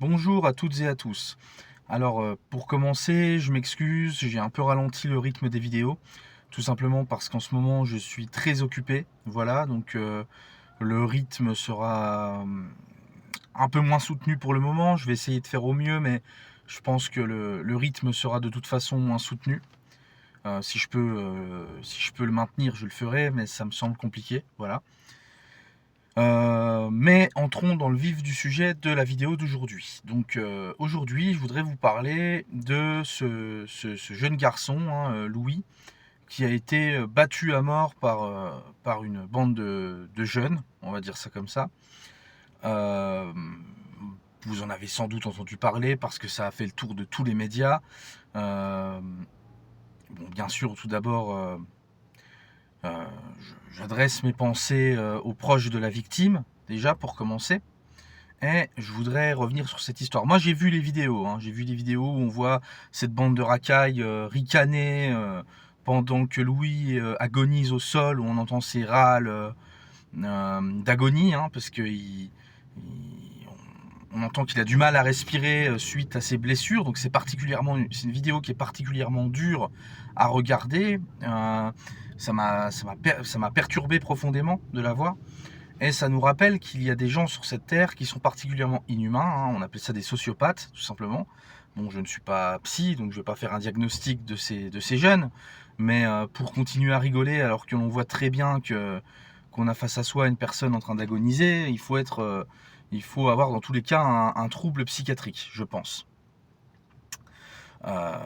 Bonjour à toutes et à tous. Alors, pour commencer, je m'excuse, j'ai un peu ralenti le rythme des vidéos, tout simplement parce qu'en ce moment je suis très occupé. Voilà, donc le rythme sera un peu moins soutenu pour le moment. Je vais essayer de faire au mieux, mais je pense que le rythme sera de toute façon moins soutenu. Si je peux le maintenir, je le ferai, mais ça me semble compliqué. Voilà. Mais entrons dans le vif du sujet de la vidéo d'aujourd'hui. Donc aujourd'hui, je voudrais vous parler de ce jeune garçon, hein, Louis, qui a été battu à mort par une bande de jeunes, on va dire ça comme ça. Euh, Vous en avez sans doute entendu parler parce que ça a fait le tour de tous les médias. Euh, bon, bien sûr, tout d'abord, j'adresse mes pensées aux proches de la victime, déjà pour commencer. Et je voudrais revenir sur cette histoire. Moi, j'ai vu les vidéos. J'ai vu les vidéos où on voit cette bande de racailles ricaner pendant que Louis agonise au sol, où on entend ses râles d'agonie, parce que on entend qu'il a du mal à respirer suite à ses blessures. Donc c'est une vidéo qui est particulièrement dure à regarder. Ça m'a perturbé profondément de la voir. Et ça nous rappelle qu'il y a des gens sur cette terre qui sont particulièrement inhumains. On appelle ça des sociopathes, tout simplement. Bon, je ne suis pas psy, donc je ne vais pas faire un diagnostic de ces jeunes. Mais pour continuer à rigoler, alors que l'on voit très bien qu'on a face à soi une personne en train d'agoniser, il faut avoir dans tous les cas un trouble psychiatrique, je pense. Euh,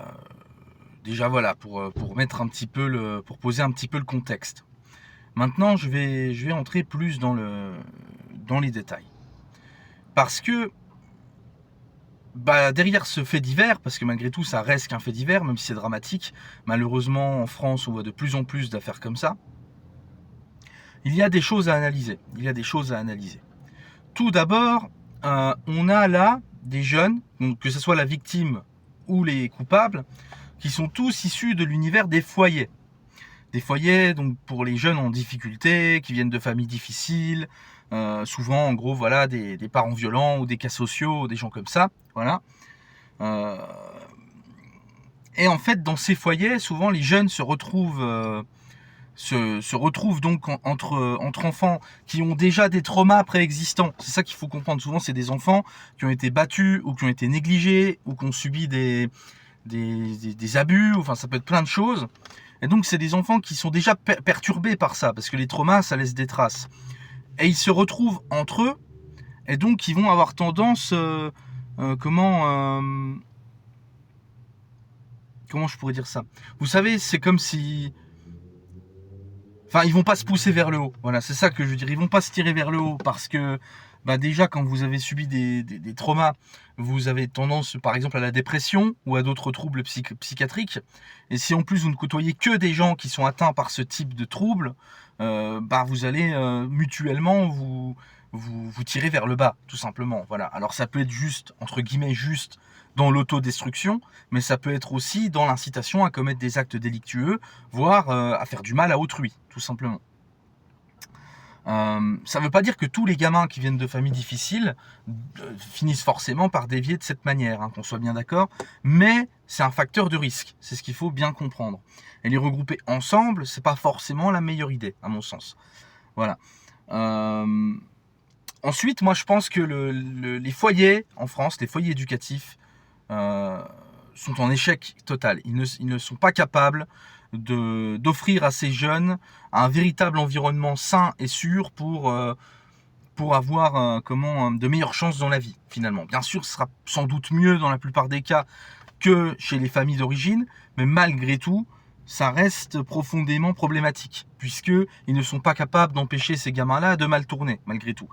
Déjà voilà, pour mettre un petit peu pour poser un petit peu le contexte. Maintenant, je vais entrer plus dans les détails. Parce que derrière ce fait divers, parce que malgré tout ça reste qu'un fait divers, même si c'est dramatique, malheureusement en France on voit de plus en plus d'affaires comme ça, il y a des choses à analyser. Il y a des choses à analyser. Tout d'abord, on a là des jeunes, donc que ce soit la victime ou les coupables, qui sont tous issus de l'univers des foyers. Des foyers donc pour les jeunes en difficulté, qui viennent de familles difficiles, souvent en gros voilà des parents violents ou des cas sociaux, des gens comme ça, voilà. Euh, et en fait dans ces foyers, souvent les jeunes se retrouvent donc entre enfants qui ont déjà des traumas préexistants. C'est ça qu'il faut comprendre. Souvent c'est des enfants qui ont été battus ou qui ont été négligés ou qui ont subi des abus, enfin ça peut être plein de choses. Et donc c'est des enfants qui sont déjà perturbés par ça, parce que les traumas, ça laisse des traces. Et ils se retrouvent entre eux, et donc ils vont avoir tendance, comment je pourrais dire ça. Vous savez, c'est comme si, enfin, ils vont pas se pousser vers le haut. Voilà, c'est ça que je veux dire. Ils vont pas se tirer vers le haut parce que, déjà, quand vous avez subi des traumas, vous avez tendance, par exemple, à la dépression ou à d'autres troubles psychiatriques. Et si en plus vous ne côtoyez que des gens qui sont atteints par ce type de troubles, vous allez mutuellement vous tirer vers le bas, tout simplement. Voilà. Alors ça peut être juste, entre guillemets, juste dans l'autodestruction, mais ça peut être aussi dans l'incitation à commettre des actes délictueux, voire à faire du mal à autrui, tout simplement. Ça ne veut pas dire que tous les gamins qui viennent de familles difficiles finissent forcément par dévier de cette manière, qu'on soit bien d'accord, mais c'est un facteur de risque, c'est ce qu'il faut bien comprendre. Et les regrouper ensemble, c'est pas forcément la meilleure idée, à mon sens. Voilà. Euh, Ensuite, moi je pense que les foyers en France, les foyers éducatifs, euh, sont en échec total. Ils ne sont pas capables d'offrir à ces jeunes un véritable environnement sain et sûr pour avoir de meilleures chances dans la vie, finalement. Bien sûr, ce sera sans doute mieux dans la plupart des cas que chez les familles d'origine, mais malgré tout, ça reste profondément problématique, puisqu'ils ne sont pas capables d'empêcher ces gamins-là de mal tourner, malgré tout.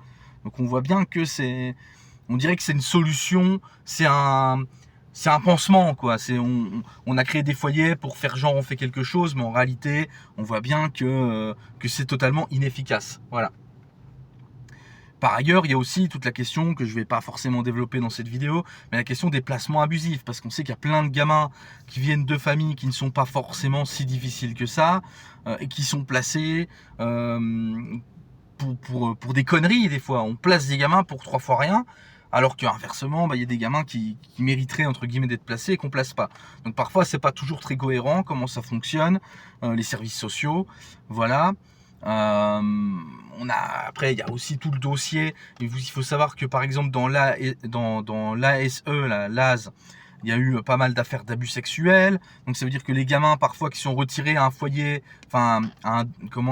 Donc on voit bien que on dirait que c'est une solution, c'est un pansement, quoi. On a créé des foyers pour faire genre on fait quelque chose, mais en réalité, on voit bien que c'est totalement inefficace. Voilà. Par ailleurs, il y a aussi toute la question que je ne vais pas forcément développer dans cette vidéo, mais la question des placements abusifs, parce qu'on sait qu'il y a plein de gamins qui viennent de familles qui ne sont pas forcément si difficiles que ça, et qui sont placés pour des conneries des fois. On place des gamins pour 3 fois rien, alors qu'inversement, il y a des gamins qui mériteraient entre guillemets d'être placés et qu'on place pas. Donc parfois c'est pas toujours très cohérent comment ça fonctionne, les services sociaux, voilà. Après il y a aussi tout le dossier. Il faut savoir que par exemple dans l'ASE, l'ASE, il y a eu pas mal d'affaires d'abus sexuels. Donc ça veut dire que les gamins parfois qui sont retirés à un foyer, enfin à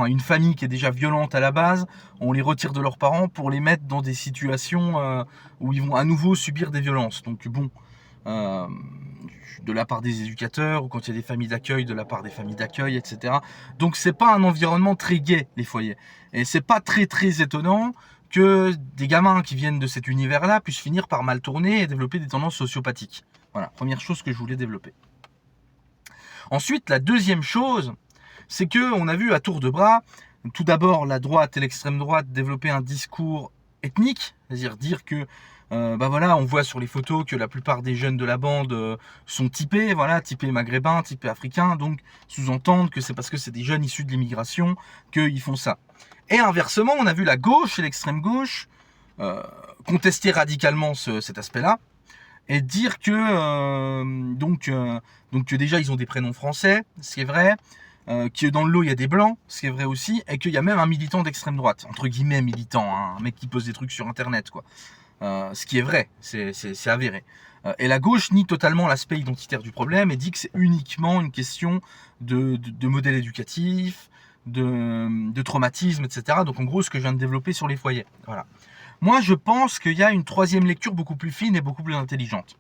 une famille qui est déjà violente à la base, on les retire de leurs parents pour les mettre dans des situations où ils vont à nouveau subir des violences. Donc bon, de la part des éducateurs, ou quand il y a des familles d'accueil, de la part des familles d'accueil, etc. Donc c'est pas un environnement très gai, les foyers. Et c'est pas très étonnant que des gamins qui viennent de cet univers-là puissent finir par mal tourner et développer des tendances sociopathiques. Voilà, première chose que je voulais développer. Ensuite, la deuxième chose, c'est que on a vu à tour de bras, tout d'abord la droite et l'extrême droite développer un discours ethnique, c'est-à-dire dire que on voit sur les photos que la plupart des jeunes de la bande sont typés, voilà, typés maghrébins, typés africains, donc sous-entendre que c'est parce que c'est des jeunes issus de l'immigration qu'ils font ça. Et inversement, on a vu la gauche et l'extrême gauche contester radicalement cet aspect-là, et dire que que déjà ils ont des prénoms français, ce qui est vrai, que dans le lot il y a des blancs, ce qui est vrai aussi, et qu'il y a même un militant d'extrême droite, entre guillemets militant, hein, un mec qui pose des trucs sur internet, quoi. Ce qui est vrai, c'est avéré. Et la gauche nie totalement l'aspect identitaire du problème et dit que c'est uniquement une question de modèle éducatif, de traumatisme, etc. Donc en gros ce que je viens de développer sur les foyers. Voilà. Moi, je pense qu'il y a une troisième lecture beaucoup plus fine et beaucoup plus intelligente.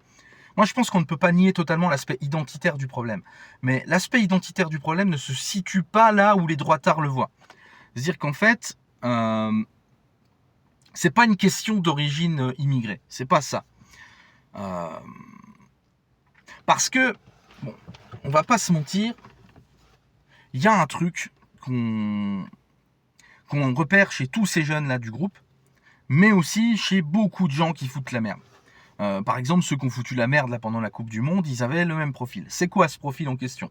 Moi, je pense qu'on ne peut pas nier totalement l'aspect identitaire du problème. Mais l'aspect identitaire du problème ne se situe pas là où les droitards le voient. C'est-à-dire qu'en fait, c'est pas une question d'origine immigrée. C'est pas ça. Parce que, bon, on va pas se mentir, il y a un truc qu'on repère chez tous ces jeunes-là du groupe, mais aussi chez beaucoup de gens qui foutent la merde. Par exemple, ceux qui ont foutu la merde là pendant la Coupe du Monde, ils avaient le même profil. C'est quoi ce profil en question?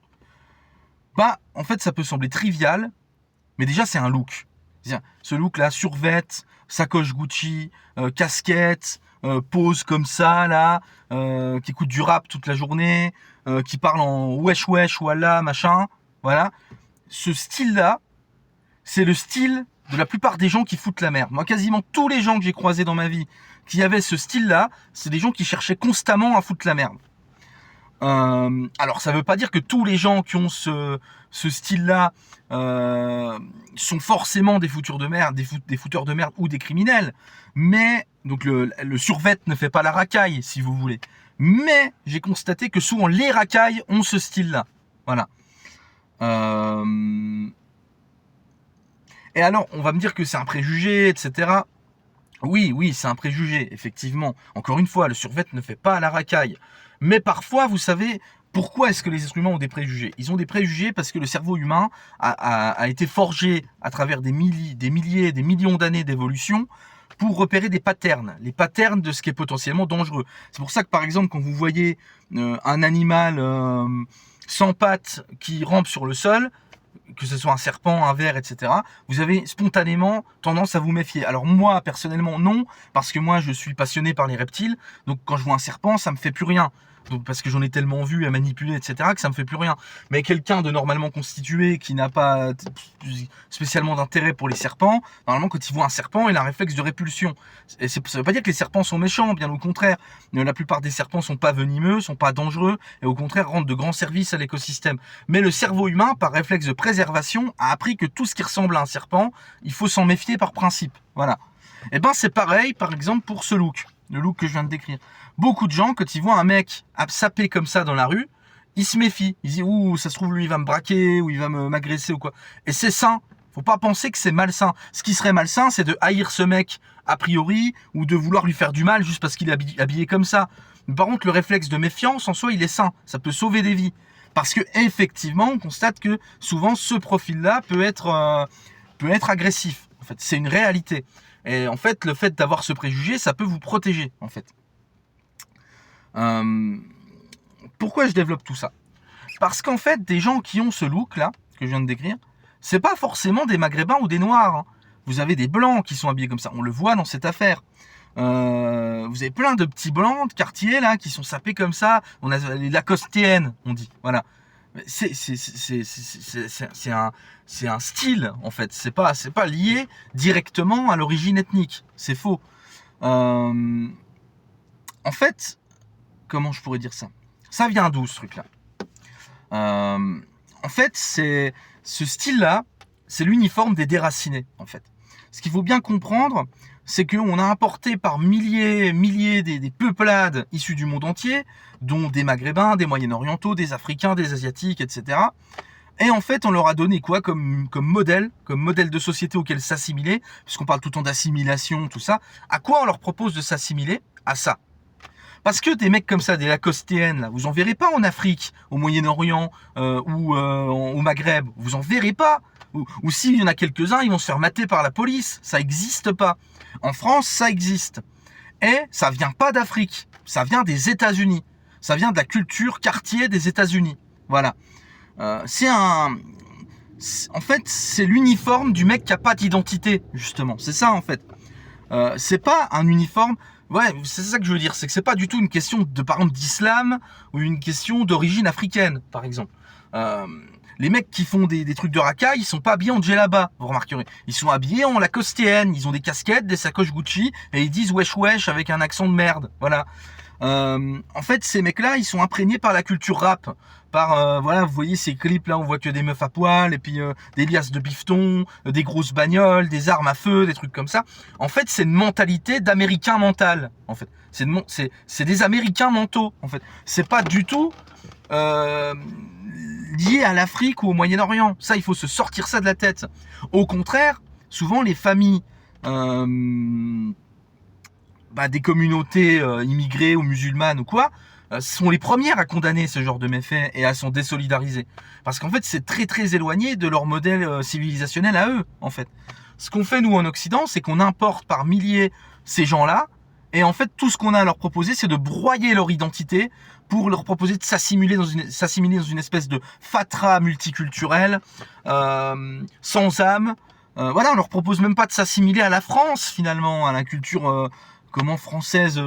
En fait, ça peut sembler trivial, mais déjà, c'est un look. Ce look-là, survêt, sacoche Gucci, casquette, pose comme ça, là, qui écoute du rap toute la journée, qui parle en wesh wesh, wallah, machin, voilà. Ce style-là, c'est le style de la plupart des gens qui foutent la merde. Moi, quasiment tous les gens que j'ai croisés dans ma vie qui avaient ce style-là, c'est des gens qui cherchaient constamment à foutre la merde. Alors, ça veut pas dire que tous les gens qui ont ce style-là sont forcément des fouteurs de merde, des fouteurs de merde ou des criminels. Mais, donc le survêt ne fait pas la racaille, si vous voulez. Mais, j'ai constaté que souvent les racailles ont ce style-là. Voilà. Et alors, on va me dire que c'est un préjugé, etc. Oui, c'est un préjugé, effectivement. Encore une fois, le survêt ne fait pas la racaille. Mais parfois, vous savez, pourquoi est-ce que les êtres humains ont des préjugés? Ils ont des préjugés parce que le cerveau humain a été forgé à travers des milliers, des millions d'années d'évolution pour repérer des patterns, les patterns de ce qui est potentiellement dangereux. C'est pour ça que, par exemple, quand vous voyez un animal sans pattes qui rampe sur le sol, que ce soit un serpent, un ver, etc., vous avez spontanément tendance à vous méfier. Alors moi, personnellement, non, parce que moi, je suis passionné par les reptiles, donc quand je vois un serpent, ça me fait plus rien. Donc, parce que j'en ai tellement vu à manipuler, etc., que ça me fait plus rien. Mais quelqu'un de normalement constitué, qui n'a pas spécialement d'intérêt pour les serpents, normalement, quand il voit un serpent, il a un réflexe de répulsion. Et ça veut pas dire que les serpents sont méchants, bien au contraire. La plupart des serpents sont pas venimeux, sont pas dangereux, et au contraire rendent de grands services à l'écosystème. Mais le cerveau humain, par réflexe de préservation, a appris que tout ce qui ressemble à un serpent, il faut s'en méfier par principe. Voilà. Et c'est pareil, par exemple, pour ce look. Le look que je viens de décrire. Beaucoup de gens, quand ils voient un mec saper comme ça dans la rue, ils se méfient. Ils disent, ouh, ça se trouve, lui, il va me braquer, ou il va m'agresser, ou quoi. Et c'est sain. Faut pas penser que c'est malsain. Ce qui serait malsain, c'est de haïr ce mec, a priori, ou de vouloir lui faire du mal juste parce qu'il est habillé comme ça. Mais par contre, le réflexe de méfiance, en soi, il est sain. Ça peut sauver des vies. Parce que, effectivement, on constate que souvent, ce profil-là peut être agressif. En fait, c'est une réalité. Et en fait, le fait d'avoir ce préjugé, ça peut vous protéger, en fait. Pourquoi je développe tout ça? Parce qu'en fait, des gens qui ont ce look-là, que je viens de décrire, c'est pas forcément des maghrébins ou des noirs. Hein. Vous avez des blancs qui sont habillés comme ça. On le voit dans cette affaire. Vous avez plein de petits blancs de quartier là qui sont sapés comme ça. On a les Lacostéennes, on dit. Voilà. C'est un style en fait. C'est pas lié directement à l'origine ethnique. C'est faux. En fait, comment je pourrais dire ça? Ça vient d'où ce truc-là? En fait, c'est ce style-là, c'est l'uniforme des déracinés. En fait, ce qu'il faut bien comprendre, c'est qu'on a importé par milliers des peuplades issues du monde entier, dont des Maghrébins, des Moyen-Orientaux, des Africains, des Asiatiques, etc. Et en fait, on leur a donné quoi comme modèle de société auquel s'assimiler, puisqu'on parle tout le temps d'assimilation, tout ça. À quoi on leur propose de s'assimiler? À ça. Parce que des mecs comme ça, des Lacostéennes, là, vous en verrez pas en Afrique, au Moyen-Orient ou au Maghreb. Vous en verrez pas. Ou s'il y en a quelques-uns, ils vont se faire mater par la police. Ça n'existe pas. En France, ça existe. Et ça vient pas d'Afrique. Ça vient des États-Unis. Ça vient de la culture quartier des États-Unis. Voilà. En fait, c'est l'uniforme du mec qui a pas d'identité, justement. C'est ça, en fait. C'est pas un uniforme. Ouais, c'est ça que je veux dire. C'est que c'est pas du tout une question de, par exemple, d'islam ou une question d'origine africaine, par exemple. Les mecs qui font des trucs de racaille, ils sont pas habillés en djellaba, vous remarquerez. Ils sont habillés en lacostéenne. Ils ont des casquettes, des sacoches Gucci et ils disent wesh wesh avec un accent de merde. Voilà. En fait, ces mecs-là, ils sont imprégnés par la culture rap. Voilà, vous voyez ces clips là, on voit que des meufs à poil et puis des liasses de bifton, des grosses bagnoles, des armes à feu, des trucs comme ça. En fait, c'est une mentalité d'américain mental. En fait, c'est des Américains mentaux. En fait, c'est pas du tout lié à l'Afrique ou au Moyen-Orient. Ça, il faut se sortir ça de la tête. Au contraire, souvent les familles des communautés immigrées ou musulmanes ou quoi, sont les premières à condamner ce genre de méfaits et à s'en désolidariser. Parce qu'en fait, c'est très très éloigné de leur modèle civilisationnel à eux, en fait. Ce qu'on fait, nous, en Occident, c'est qu'on importe par milliers ces gens-là, et en fait, tout ce qu'on a à leur proposer, c'est de broyer leur identité pour leur proposer de s'assimiler dans une espèce de fatras multiculturel, sans âme. Voilà, on leur propose même pas de s'assimiler à la France, finalement, à la culture française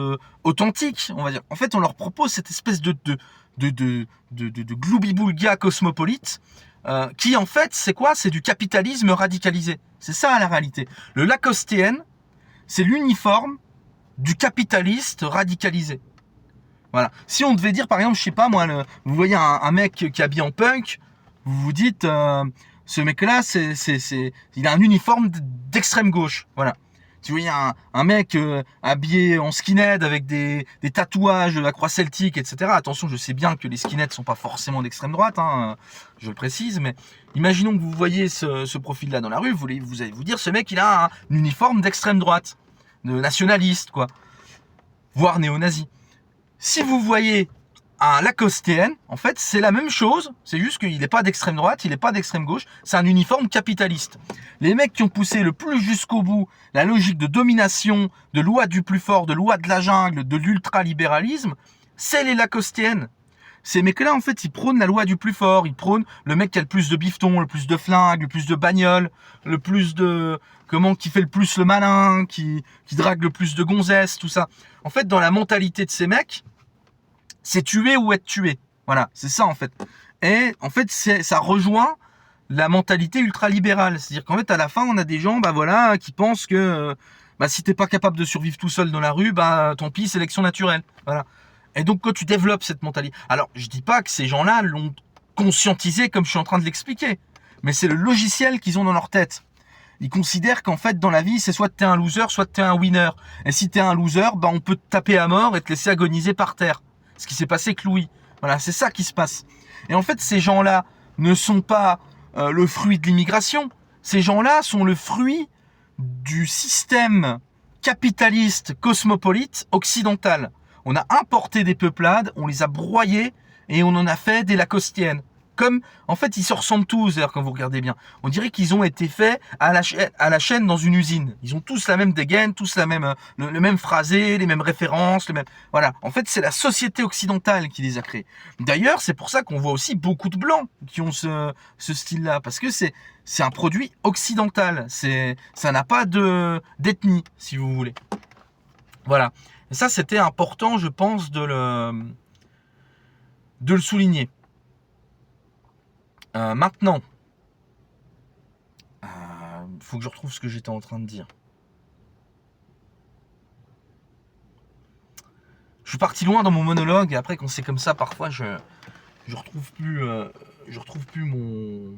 authentique, on va dire. En fait, on leur propose cette espèce de gloubi-boulga cosmopolite qui, en fait, c'est quoi? C'est du capitalisme radicalisé. C'est ça, la réalité. Le lacostéenne, c'est l'uniforme du capitaliste radicalisé. Voilà. Si on devait dire, par exemple, je sais pas moi, vous voyez un mec qui est habillé en punk, vous vous dites, ce mec-là, il a un uniforme d'extrême gauche. Voilà. Si vous voyez un mec habillé en skinhead avec des tatouages de la croix celtique, etc. Attention, je sais bien que les skinheads sont pas forcément d'extrême droite, hein, je le précise, mais imaginons que vous voyez ce profil-là dans la rue, vous allez vous dire, ce mec, il a un uniforme d'extrême droite, de nationaliste, quoi, voire néo-nazi. Si vous voyez un lacostéenne, en fait, c'est la même chose. C'est juste qu'il n'est pas d'extrême droite, il n'est pas d'extrême gauche. C'est un uniforme capitaliste. Les mecs qui ont poussé le plus jusqu'au bout la logique de domination, de loi du plus fort, de loi de la jungle, de l'ultralibéralisme, c'est les lacostéennes. Ces mecs-là, en fait, ils prônent la loi du plus fort. Ils prônent le mec qui a le plus de bifton, le plus de flingues, le plus de bagnoles, le plus de... qui fait le plus le malin, qui drague le plus de gonzesses, tout ça. En fait, dans la mentalité de ces mecs, c'est tuer ou être tué. Voilà, c'est ça en fait. Et en fait, ça rejoint la mentalité ultralibérale. C'est-à-dire qu'en fait, à la fin, on a des gens qui pensent que si t'es pas capable de survivre tout seul dans la rue, tant pis, sélection naturelle. Voilà. Et donc, quand tu développes cette mentalité... Alors, je dis pas que ces gens-là l'ont conscientisé comme je suis en train de l'expliquer. Mais c'est le logiciel qu'ils ont dans leur tête. Ils considèrent qu'en fait, dans la vie, c'est soit t'es un loser, soit t'es un winner. Et si t'es un loser, on peut te taper à mort et te laisser agoniser par terre. Ce qui s'est passé avec Louis. Voilà, c'est ça qui se passe. Et en fait, ces gens-là ne sont pas le fruit de l'immigration. Ces gens-là sont le fruit du système capitaliste cosmopolite occidental. On a importé des peuplades, on les a broyés et on en a fait des lacostéennes. Comme, en fait, ils se ressemblent tous, d'ailleurs, quand vous regardez bien. On dirait qu'ils ont été faits à la chaîne dans une usine. Ils ont tous la même dégaine, tous le même phrasé, les mêmes références, Voilà. En fait, c'est la société occidentale qui les a créés. D'ailleurs, c'est pour ça qu'on voit aussi beaucoup de blancs qui ont ce style-là. Parce que c'est un produit occidental. Ça n'a pas d'ethnie, si vous voulez. Voilà. Et ça, c'était important, je pense, de le souligner. Maintenant, faut que je retrouve ce que j'étais en train de dire. Je suis parti loin dans mon monologue, et après, quand c'est comme ça, parfois, je retrouve plus mon...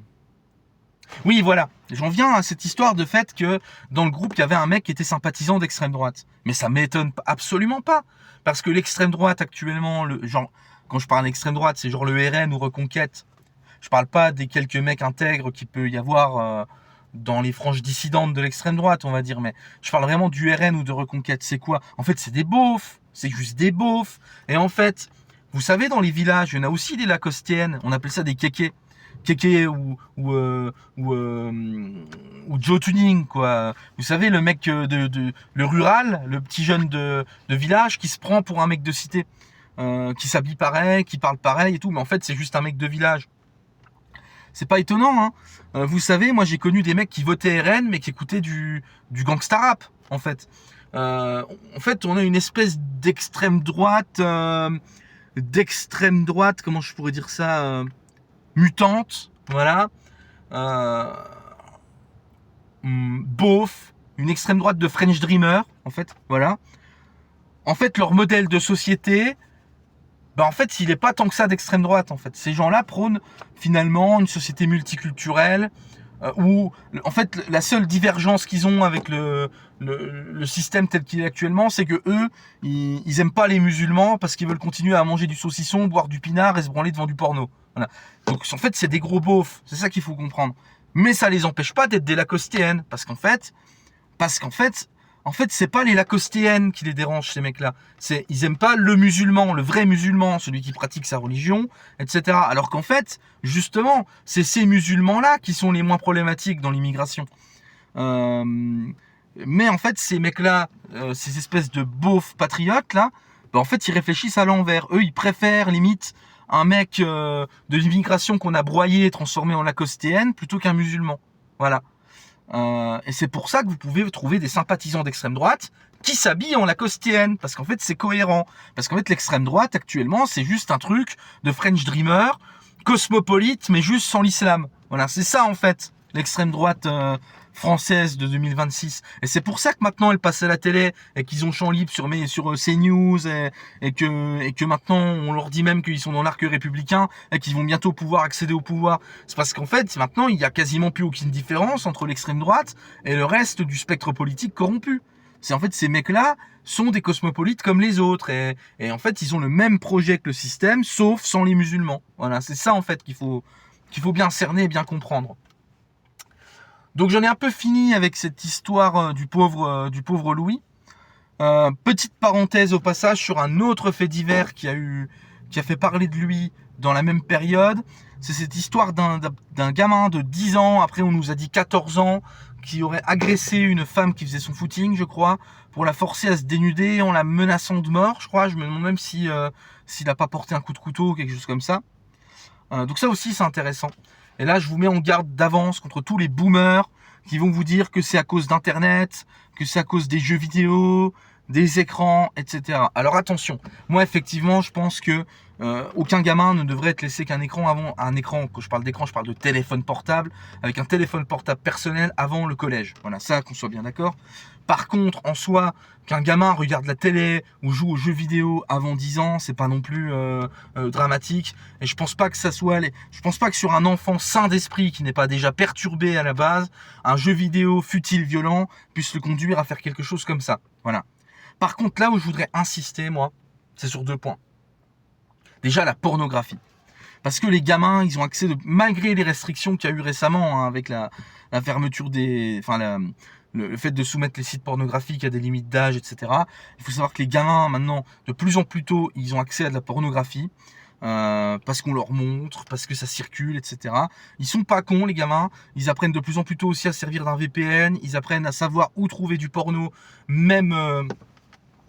Oui, voilà. J'en viens à cette histoire de fait que dans le groupe, il y avait un mec qui était sympathisant d'extrême droite. Mais ça m'étonne absolument pas. Parce que l'extrême droite, actuellement, genre, quand je parle d'extrême droite, c'est genre le RN ou Reconquête. Je parle pas des quelques mecs intègres qu'il peut y avoir dans les franges dissidentes de l'extrême droite, on va dire. Mais je parle vraiment du RN ou de Reconquête. C'est quoi? En fait, c'est des beaufs. C'est juste des beaufs. Et en fait, vous savez, dans les villages, il y en a aussi des lacostéennes. On appelle ça des kékés. Kéké ou Joe Tuning, quoi. Vous savez, le mec le rural, le petit jeune de village qui se prend pour un mec de cité, qui s'habille pareil, qui parle pareil et tout, mais en fait c'est juste un mec de village. C'est pas étonnant, hein. Vous savez, moi j'ai connu des mecs qui votaient RN mais qui écoutaient du gangsta rap, en fait. En fait, on a une espèce d'extrême droite, comment je pourrais dire ça, mutante, voilà, beauf, une extrême droite de French Dreamer, en fait, voilà. En fait, leur modèle de société, en fait, il n'est pas tant que ça d'extrême droite, en fait. Ces gens-là prônent finalement une société multiculturelle, où, en fait, la seule divergence qu'ils ont avec le système tel qu'il est actuellement, c'est que eux, ils aiment pas les musulmans parce qu'ils veulent continuer à manger du saucisson, boire du pinard et se branler devant du porno. Voilà. Donc, en fait, c'est des gros beaufs. C'est ça qu'il faut comprendre. Mais ça les empêche pas d'être des lacostéennes, parce qu'en fait, c'est pas les lacostéennes qui les dérangent, ces mecs-là. Ils aiment pas le musulman, le vrai musulman, celui qui pratique sa religion, etc. Alors qu'en fait, justement, c'est ces musulmans-là qui sont les moins problématiques dans l'immigration. Mais en fait, ces mecs-là, ces espèces de beaufs patriotes-là, en fait, ils réfléchissent à l'envers. Eux, ils préfèrent, limite, un mec de l'immigration qu'on a broyé et transformé en lacostéenne plutôt qu'un musulman. Voilà. Et c'est pour ça que vous pouvez trouver des sympathisants d'extrême droite qui s'habillent en lacostéenne, parce qu'en fait c'est cohérent. Parce qu'en fait l'extrême droite actuellement c'est juste un truc de French Dreamer, cosmopolite, mais juste sans l'islam. Voilà, c'est ça en fait, l'extrême droite française de 2026. Et c'est pour ça que maintenant elle passe à la télé et qu'ils ont champ libre sur CNews et que maintenant on leur dit même qu'ils sont dans l'arc républicain et qu'ils vont bientôt pouvoir accéder au pouvoir. C'est parce qu'en fait maintenant il y a quasiment plus aucune différence entre l'extrême droite et le reste du spectre politique corrompu. C'est en fait ces mecs-là sont des cosmopolites comme les autres et en fait ils ont le même projet que le système sauf sans les musulmans. Voilà, c'est ça en fait qu'il faut bien cerner et bien comprendre. Donc j'en ai un peu fini avec cette histoire du pauvre Louis. Petite parenthèse au passage sur un autre fait divers qui a fait parler de lui dans la même période. C'est cette histoire d'un gamin de 10 ans, après on nous a dit 14 ans, qui aurait agressé une femme qui faisait son footing, je crois, pour la forcer à se dénuder en la menaçant de mort, je crois. Je me demande même s'il n'a pas porté un coup de couteau ou quelque chose comme ça. Donc ça aussi c'est intéressant. Et là je vous mets en garde d'avance contre tous les boomers qui vont vous dire que c'est à cause d'internet, que c'est à cause des jeux vidéo, des écrans, etc. Alors attention, moi effectivement je pense que aucun gamin ne devrait être laissé qu'un écran avant un écran. Quand je parle d'écran, je parle de téléphone portable, avec un téléphone portable personnel avant le collège. Voilà, ça qu'on soit bien d'accord. Par contre, en soi, qu'un gamin regarde la télé ou joue aux jeux vidéo avant 10 ans, c'est pas non plus dramatique. Et je pense pas que je pense pas que sur un enfant sain d'esprit qui n'est pas déjà perturbé à la base, un jeu vidéo fut-il violent puisse le conduire à faire quelque chose comme ça. Voilà. Par contre, là où je voudrais insister, moi, c'est sur 2 points. Déjà, la pornographie. Parce que les gamins, ils ont accès, malgré les restrictions qu'il y a eu récemment, hein, avec la fermeture le fait de soumettre les sites pornographiques à des limites d'âge, etc. Il faut savoir que les gamins, maintenant, de plus en plus tôt, ils ont accès à de la pornographie. Parce qu'on leur montre, parce que ça circule, etc. Ils sont pas cons, les gamins. Ils apprennent de plus en plus tôt aussi à servir d'un VPN. Ils apprennent à savoir où trouver du porno, même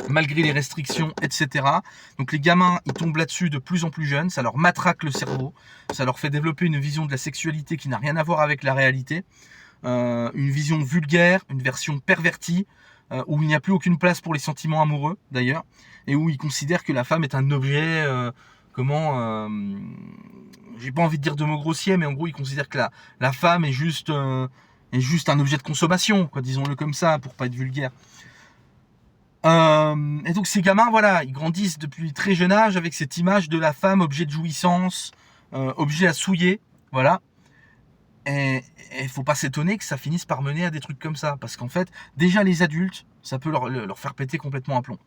malgré les restrictions, etc. Donc les gamins, ils tombent là-dessus de plus en plus jeunes. Ça leur matraque le cerveau. Ça leur fait développer une vision de la sexualité qui n'a rien à voir avec la réalité. Une vision vulgaire, une version pervertie. où il n'y a plus aucune place pour les sentiments amoureux d'ailleurs, et où il considère que la femme est un objet, j'ai pas envie de dire de mots grossiers, mais en gros il considère que la femme est juste un objet de consommation, quoi, disons-le comme ça, pour pas être vulgaire. Et donc ces gamins, voilà, ils grandissent depuis très jeune âge avec cette image de la femme, objet de jouissance, objet à souiller, voilà. Et il faut pas s'étonner que ça finisse par mener à des trucs comme ça, parce qu'en fait, déjà les adultes, ça peut leur faire péter complètement un plomb.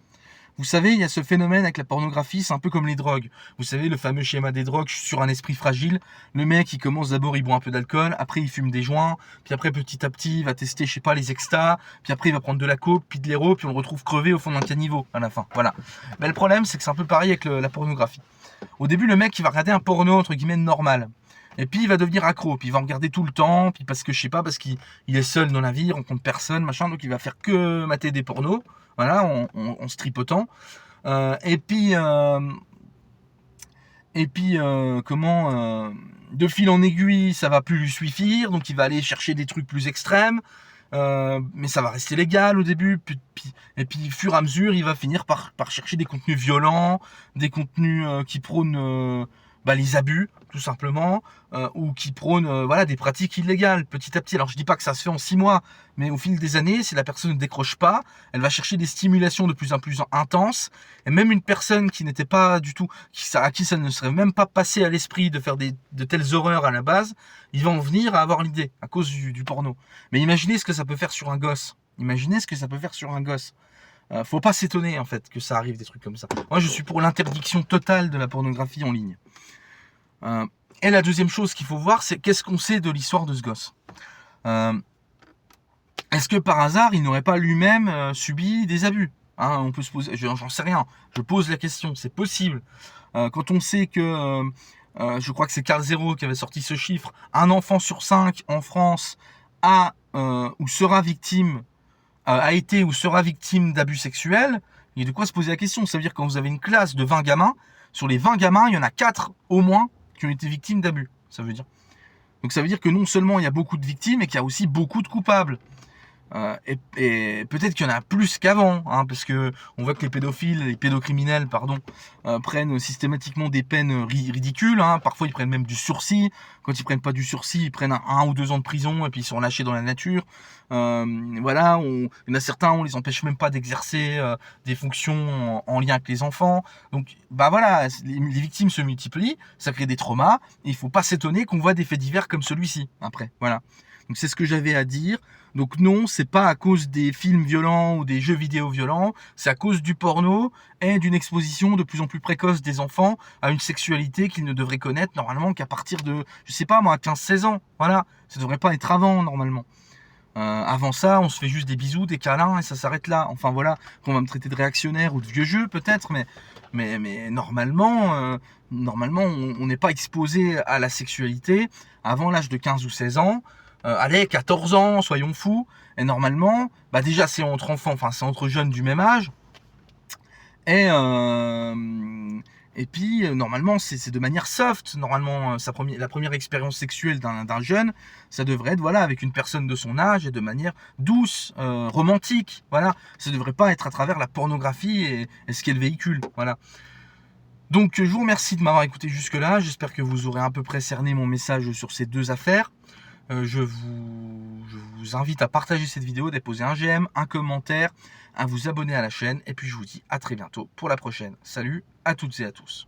Vous savez, il y a ce phénomène avec la pornographie, c'est un peu comme les drogues. Vous savez, le fameux schéma des drogues sur un esprit fragile. Le mec, il commence d'abord, il boit un peu d'alcool, après il fume des joints, puis après petit à petit, il va tester, je sais pas, les extas, puis après il va prendre de la coke, puis de l'héro, puis on le retrouve crevé au fond d'un caniveau à la fin. Voilà. Mais le problème, c'est que c'est un peu pareil avec la pornographie. Au début, le mec, il va regarder un porno, entre guillemets, normal. Et puis il va devenir accro, puis il va en regarder tout le temps, puis parce que je sais pas, parce qu'il est seul dans la vie, il rencontre personne, machin, donc il va faire que mater des pornos, voilà, en se tripotant. Et puis de fil en aiguille, ça va plus lui suffire, donc il va aller chercher des trucs plus extrêmes, mais ça va rester légal au début, et puis au fur et à mesure, il va finir par chercher des contenus violents, des contenus qui prônent les abus, tout simplement, ou qui prônent voilà, des pratiques illégales petit à petit. Alors je dis pas que ça se fait en 6 mois, mais au fil des années, si la personne ne décroche pas, elle va chercher des stimulations de plus en plus intenses, et même une personne qui n'était pas du tout, à qui ça ne serait même pas passé à l'esprit de faire de telles horreurs à la base, il va en venir à avoir l'idée, à cause du porno. Mais imaginez ce que ça peut faire sur un gosse. Imaginez ce que ça peut faire sur un gosse. Faut pas s'étonner en fait que ça arrive des trucs comme ça. Moi je suis pour l'interdiction totale de la pornographie en ligne. Et la deuxième chose qu'il faut voir, c'est qu'est-ce qu'on sait de l'histoire de ce gosse. Est-ce que par hasard, il n'aurait pas lui-même subi des abus, hein, on peut se poser, j'en sais rien, je pose la question, c'est possible. Quand on sait que, je crois que c'est Carl Zero qui avait sorti ce chiffre, un enfant sur 5 en France a ou sera victime, a été ou sera victime d'abus sexuels, il y a de quoi se poser la question. Ça veut dire que quand vous avez une classe de 20 gamins, sur les 20 gamins, il y en a 4 au moins qui ont été victimes d'abus, ça veut dire. Donc ça veut dire que non seulement il y a beaucoup de victimes, mais qu'il y a aussi beaucoup de coupables. Et peut-être qu'il y en a plus qu'avant, hein, parce que on voit que les pédocriminels, prennent systématiquement des peines ridicules, hein. Parfois ils prennent même du sursis. Quand ils prennent pas du sursis, ils prennent 1 ou 2 ans de prison et puis ils sont lâchés dans la nature. Voilà, il y en a certains, on les empêche même pas d'exercer des fonctions en lien avec les enfants. Donc voilà, les victimes se multiplient, ça crée des traumas. Et il faut pas s'étonner qu'on voit des faits divers comme celui-ci après. Voilà. Donc c'est ce que j'avais à dire. Donc non, c'est pas à cause des films violents ou des jeux vidéo violents, c'est à cause du porno et d'une exposition de plus en plus précoce des enfants à une sexualité qu'ils ne devraient connaître normalement qu'à partir de, je sais pas moi, 15-16 ans. Voilà, ça devrait pas être avant normalement. Avant ça, on se fait juste des bisous, des câlins et ça s'arrête là. Enfin voilà, qu'on va me traiter de réactionnaire ou de vieux jeu peut-être, mais normalement, on n'est pas exposé à la sexualité avant l'âge de 15 ou 16 ans. Allez, 14 ans, soyons fous. Et normalement, déjà c'est entre enfants, enfin c'est entre jeunes du même âge. Et puis normalement c'est de manière soft. Normalement la première expérience sexuelle d'un jeune, ça devrait être voilà avec une personne de son âge et de manière douce, romantique. Voilà, ça devrait pas être à travers la pornographie et ce qu'elle véhicule. Voilà. Donc je vous remercie de m'avoir écouté jusque là. J'espère que vous aurez à peu près cerné mon message sur ces deux affaires. Je vous invite à partager cette vidéo, déposer un j'aime, un commentaire, à vous abonner à la chaîne. Et puis je vous dis à très bientôt pour la prochaine. Salut à toutes et à tous.